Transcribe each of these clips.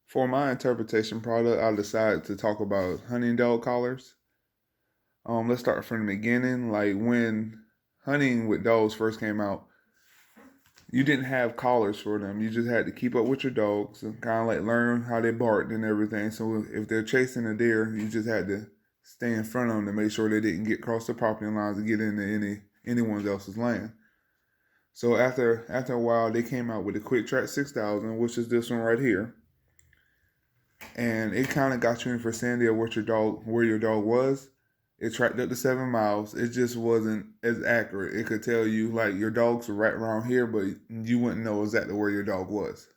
For my interpretation product, I decided to talk about hunting dog collars. Let's start from the beginning. Like when hunting with dogs first came out, you didn't have collars for them. You just had to keep up with your dogs and kind of like learn how they barked and everything. So if they're chasing a deer, you just had to stay in front of them to make sure they didn't get across the property lines and get into anyone else's land. So after a while, they came out with the Quick Track 6000, which is this one right here, and it kind of got you in vicinity of what where your dog was. It tracked up to 7 miles. It just wasn't as accurate. It could tell you like your dogs were right around here, but you wouldn't know exactly where your dog was.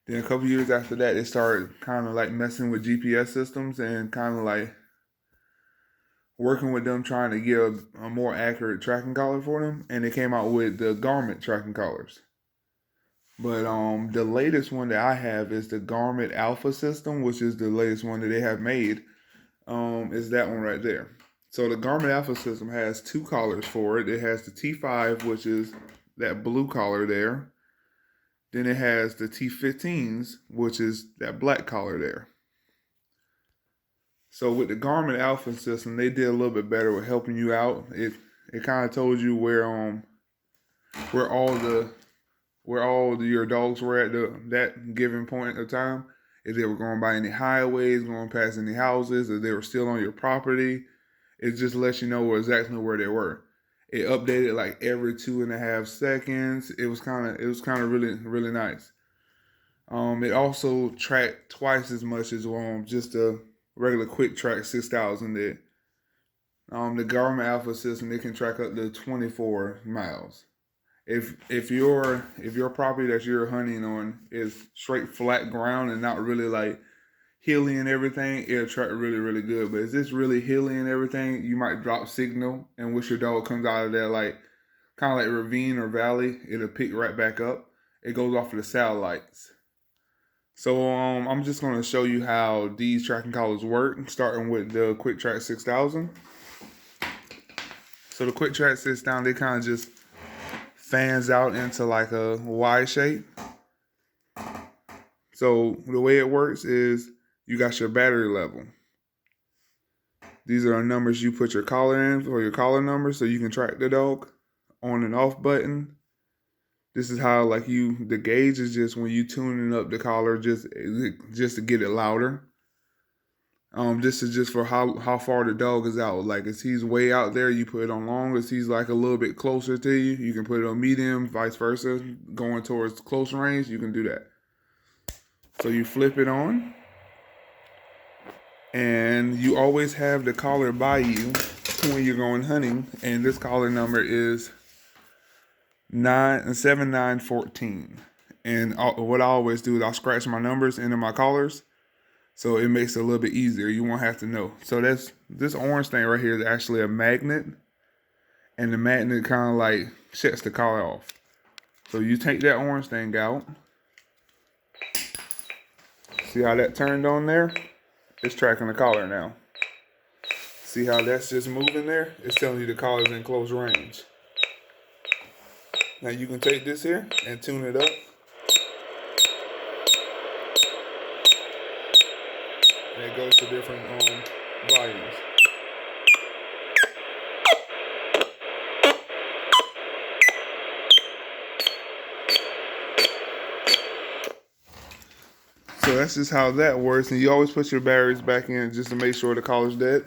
Then a couple years after that, they started kind of like messing with GPS systems and kind of like working with them trying to get a more accurate tracking collar for them. And they came out with the Garmin tracking collars. But the latest one that I have is the Garmin Alpha system, which is the latest one that they have made. Is that one right there. So the Garmin Alpha system has two collars for it. It has the T5, which is that blue collar there. Then it has the T15s, which is that black collar there. So with the Garmin Alpha system, they did a little bit better with helping you out. It kind of told you where all your dogs were at that given point of time. If they were going by any highways, going past any houses, if they were still on your property, it just lets you know exactly where they were. It updated like every 2.5 seconds. It was kind of really nice. It also tracked twice as much as just a regular Quick Track 6000 did. The Garmin Alpha system, it can track up to 24 miles. If your property that you're hunting on is straight flat ground and not really like hilly and everything, it'll track really good. But if it's really hilly and everything, you might drop signal, and once your dog comes out of that like kind of like ravine or valley, it'll pick right back up. It goes off of the satellites. So I'm just gonna show you how these tracking collars work, starting with the Quick Track 6000. So the Quick Track 6000, they kind of just fans out into like a Y shape. So the way it works is you got your battery level. These are the numbers you put your collar in or your collar number so you can track the dog. On and off button. This is how like the gauge is just when you tuning up the collar just to get it louder. This is just for how far the dog is out. Like if he's way out there, you put it on long. If he's like a little bit closer to you, you can put it on medium, vice versa. Going towards close range, you can do that. So you flip it on, and you always have the collar by you when you're going hunting. And this collar number is 7914. And what I always do is I'll scratch my numbers into my collars, so it makes it a little bit easier. You won't have to know. So this orange thing right here is actually a magnet, and the magnet kind of like shuts the collar off. So you take that orange thing out. See how that turned on there? It's tracking the collar now. See how that's just moving there? It's telling you the collar's in close range. Now you can take this here and tune it up. And it goes to different volumes. So that's just how that works. And you always put your batteries back in just to make sure the collar's dead.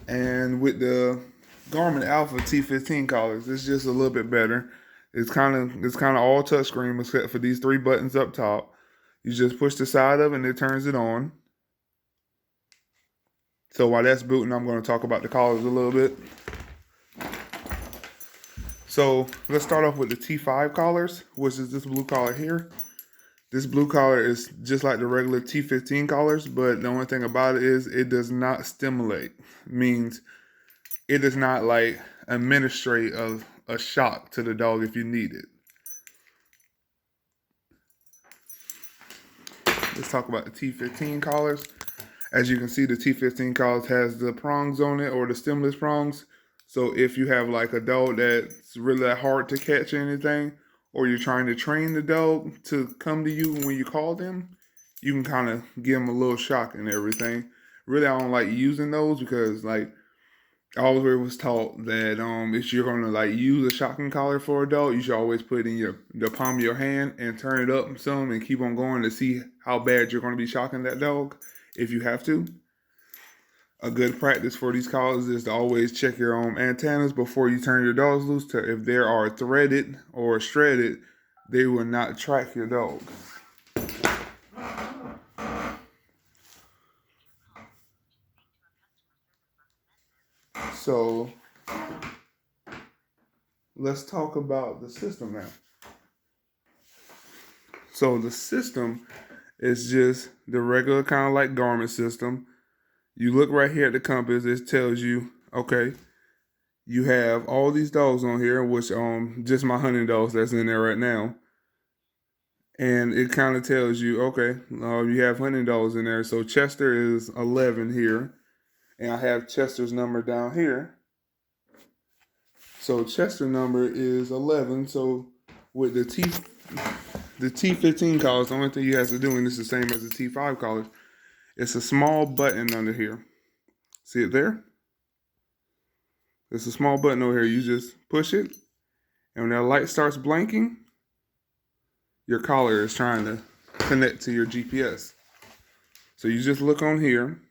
And with the Garmin Alpha T15 collars, it's just a little bit better. It's kind of all touchscreen except for these three buttons up top. You just push the side of it and it turns it on. So while that's booting, I'm going to talk about the collars a little bit. So let's start off with the T5 collars, which is this blue collar here. This blue collar is just like the regular T15 collars, but the only thing about it is it does not stimulate. Means it does not like administrate a shock to the dog if you need it. Let's talk about the T15 collars. As you can see, the T15 collars has the prongs on it, or the stimulus prongs. So if you have like a dog that's really hard to catch or anything, or you're trying to train the dog to come to you when you call them, you can kind of give them a little shock and everything. Really, I don't like using those because like I always was taught that if you're gonna like use a shocking collar for a dog, you should always put it in the palm of your hand and turn it up some and keep on going to see how bad you're gonna be shocking that dog if you have to. A good practice for these collars is to always check your antennas before you turn your dogs loose. If they are threaded or shredded, they will not track your dog. So let's talk about the system now. So the system is just the regular kind of like Garmin system. You look right here at the compass, it tells you, okay, you have all these dogs on here, which just my hunting dogs that's in there right now. And it kind of tells you, okay, you have hunting dogs in there. So Chester is 11 here, and I have Chester's number down here. So Chester number is 11. So with the T15 collars, the only thing you have to do, and this is the same as the T5 collars, it's a small button under here. See it there? It's a small button over here. You just push it, and when that light starts blinking, your collar is trying to connect to your GPS. So you just look on here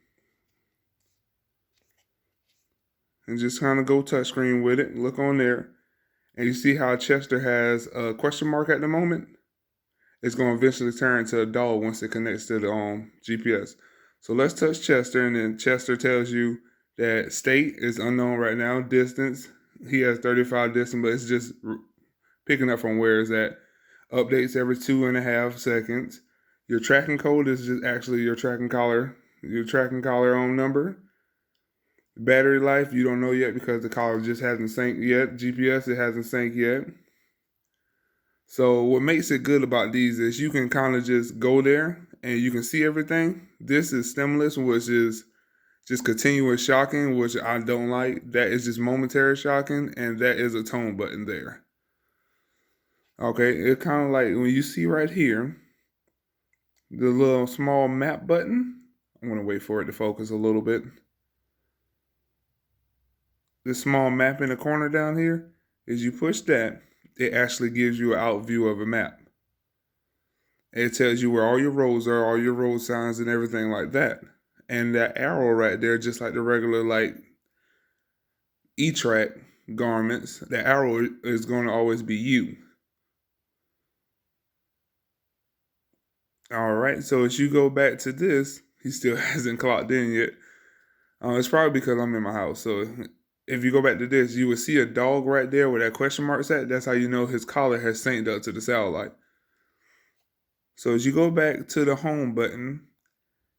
and just kind of go touchscreen with it. Look on there, and you see how Chester has a question mark at the moment. It's going to eventually turn into a dog once it connects to the GPS. So let's touch Chester, and then Chester tells you that state is unknown right now. Distance, he has 35 distance, but it's just picking up from where it's at. Updates every 2.5 seconds. Your tracking code is just actually your tracking collar number. Battery life, you don't know yet because the collar just hasn't synced yet. GPS, it hasn't synced yet. So what makes it good about these is you can kind of just go there and you can see everything. This is stimulus, which is just continuous shocking, which I don't like. That is just momentary shocking, and that is a tone button there. Okay, it's kind of like when you see right here, the little small map button. I'm going to wait for it to focus a little bit. This small map in the corner down here, is you push that, it actually gives you an out view of a map. It tells you where all your roads are, all your road signs and everything like that. And that arrow right there, just like the regular like E-Track garments, the arrow is going to always be you. All right, so as you go back to this, he still hasn't clocked in yet. It's probably because I'm in my house. So if you go back to this, you will see a dog right there where that question mark's at. That's how you know his collar has synced up to the satellite. So as you go back to the home button,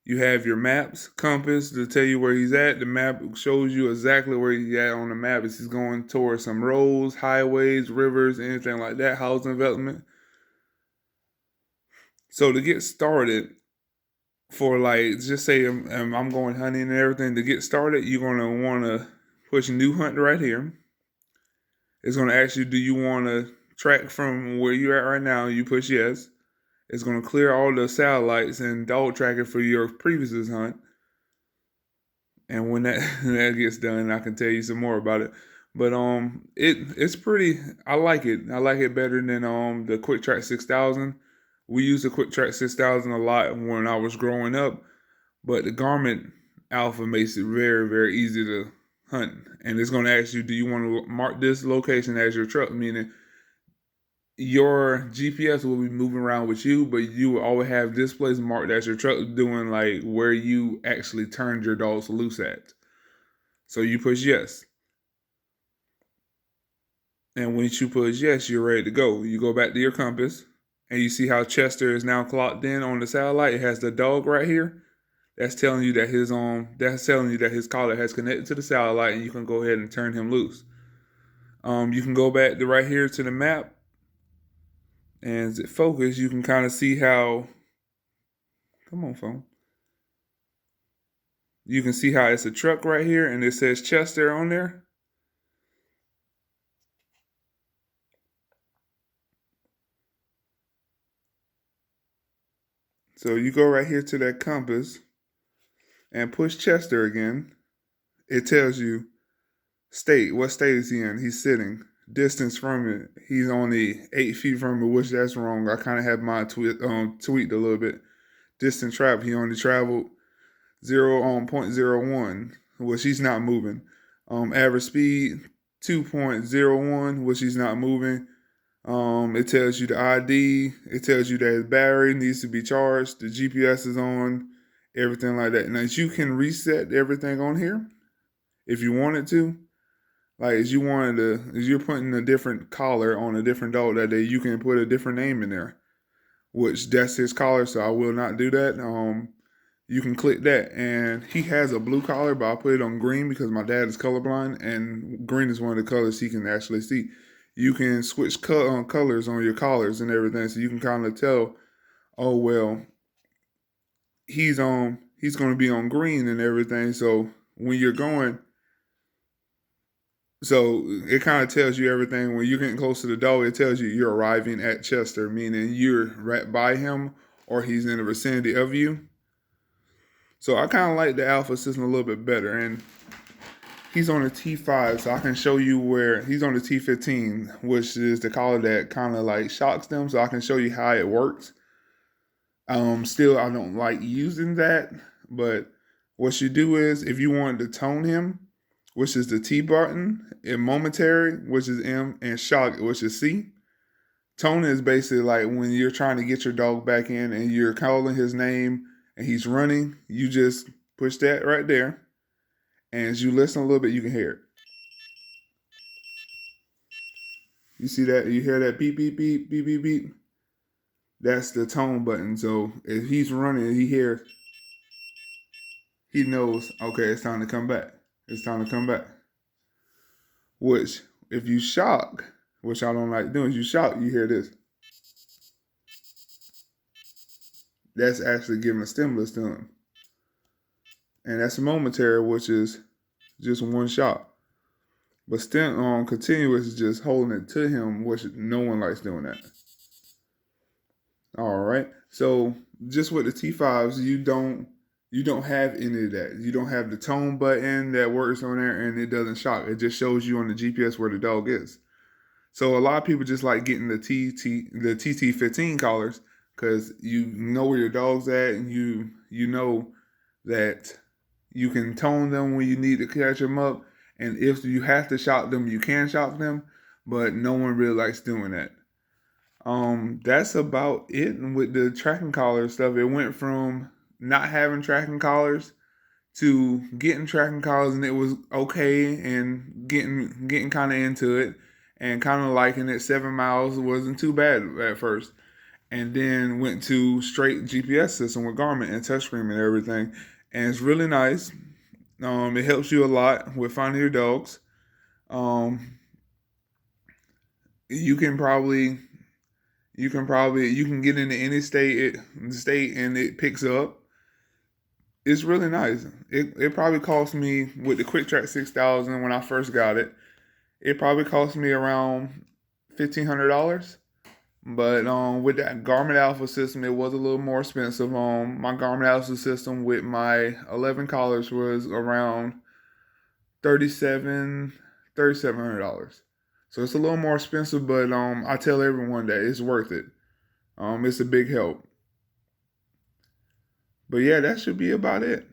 you have your maps, compass to tell you where he's at. The map shows you exactly where he's at on the map. If he's going towards some roads, highways, rivers, anything like that, housing development. So to get started, for like, just say I'm going hunting and everything, to get started, you're going to want to push new hunt right here. It's going to ask you, do you want to track from where you're at right now? You push yes. It's going to clear all the satellites and dog tracking for your previous hunt. And when that gets done, I can tell you some more about it. But it's pretty. I like it. I like it better than the QuickTrack 6000. We used the QuickTrack 6000 a lot when I was growing up, but the Garmin Alpha makes it very, very easy to hunt. And it's going to ask you, do you want to mark this location as your truck? Meaning your GPS will be moving around with you, but you will always have this place marked as your truck, doing like where you actually turned your dogs loose at. So you push yes. And once you push yes, you're ready to go. You go back to your compass and you see how Chester is now clocked in on the satellite. It has the dog right here. That's telling you that his collar has connected to the satellite, and you can go ahead and turn him loose. You can go back to right here to the map, and as it focus, you can kind of see how. Come on, phone. You can see how it's a truck right here, and it says Chester on there. So you go right here to that compass and push Chester again. It tells you state. What state is he in? He's sitting. Distance from it. He's only 8 feet from it, which that's wrong. I kind of have mine tweaked a little bit. Distance travel. He only traveled 0.01, which he's not moving. Average speed 2.01, which he's not moving. It tells you the ID. It tells you that his battery needs to be charged. The GPS is on. Everything like that. Now you can reset everything on here if you wanted to. Like as you're putting a different collar on a different dog that day, you can put a different name in there, which that's his collar. So I will not do that. You can click that, and he has a blue collar, but I put it on green because my dad is colorblind, and green is one of the colors he can actually see. You can switch colors on your collars and everything, so you can kind of tell, oh well, he's going to be on green and everything. So when you're going, so it kind of tells you everything. When you're getting close to the dog, it tells you you're arriving at Chester, meaning you're right by him or he's in the vicinity of you. So I kind of like the alpha system a little bit better. And he's on the T5, so I can show you where he's on the T15, which is the collar that kind of like shocks them. So I can show you how it works. Still, I don't like using that, but what you do is if you want to tone him, which is the T button, and momentary, which is M, and shock, which is C. Tone is basically like when you're trying to get your dog back in and you're calling his name and he's running, you just push that right there. And as you listen a little bit, you can hear it. You see that? You hear that beep, beep, beep, beep, beep, beep? That's the tone button. So if he's running, he hears, he knows, okay, it's time to come back. It's time to come back. Which, if you shock, which I don't like doing, you shock, you hear this. That's actually giving a stimulus to him. And that's a momentary, which is just one shot. But still continuous is just holding it to him, which no one likes doing that. All right. So just with the T5s, you don't have any of that. You don't have the tone button that works on there and it doesn't shock. It just shows you on the GPS where the dog is. So a lot of people just like getting the TT15 collars because you know where your dog's at and you know that you can tone them when you need to catch them up. And if you have to shock them, you can shock them, but no one really likes doing that. That's about it. And with the tracking collar stuff, it went from not having tracking collars to getting tracking collars, and it was okay, and getting kind of into it and kind of liking it. 7 miles wasn't too bad at first, and then went to straight GPS system with Garmin and touchscreen and everything, and it's really nice. It helps you a lot with finding your dogs. You can get into any state and it picks up. It's really nice. It probably cost me with the QuickTrack 6000 when I first got it. It probably cost me around $1,500. But with that Garmin Alpha system, it was a little more expensive. My Garmin Alpha system with my 11 collars was around $3,700. So it's a little more expensive, but I tell everyone that it's worth it. It's a big help. But yeah, that should be about it.